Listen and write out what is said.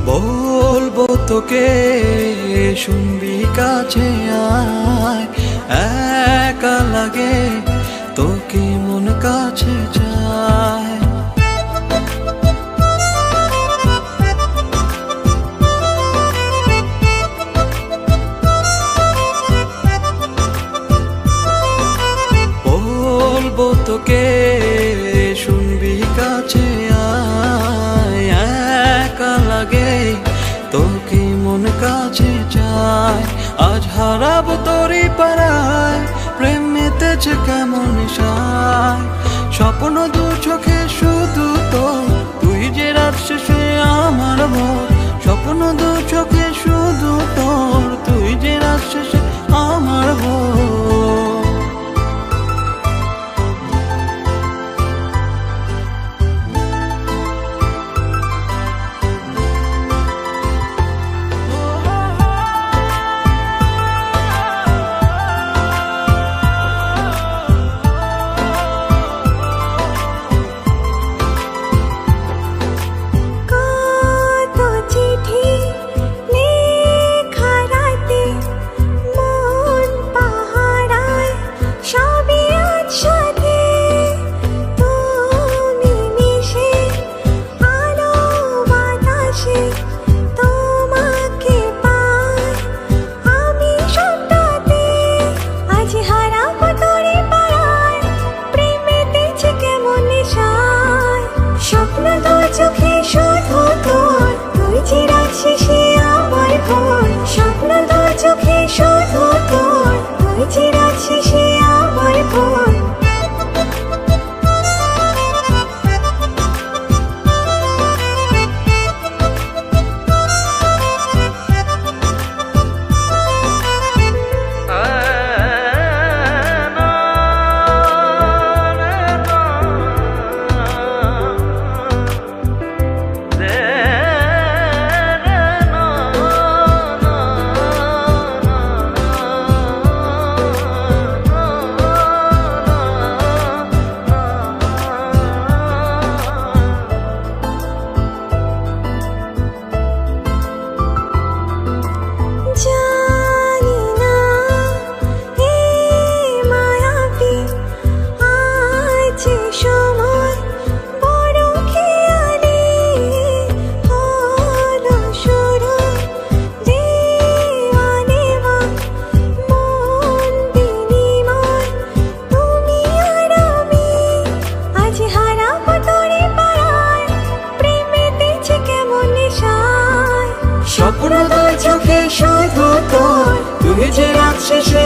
বলবো তোকে শুনবি কাছে আয়, একা লাগে তোকে মন কাছে চায়। বলবো তোকে শুনবি কাছে আয়, একা লাগে তোকে মন কাছে চায়। আজ হারাবো তোরই পাড়ায়, প্রেম মেতেছে কেমন নেশায়। স্বপ্ন দু চোখে শুধু তোর, তুই যে রাত শেষে আমার ভোর। স্বপ্ন দু চোখে শুধু তোর, তুই যে রাত শেষে আমার ভোর। স্বপ্ন দু চোখে শুধু তোর, তুই যে রাত শেষে আমার ভোর। স্বপ্ন দু চোখে শুধু তোর, তুই যে রাত শেষে আমার ভোর। স্বপ্ন দু চোখে শুধু তোর, তুই যে রাত শেষে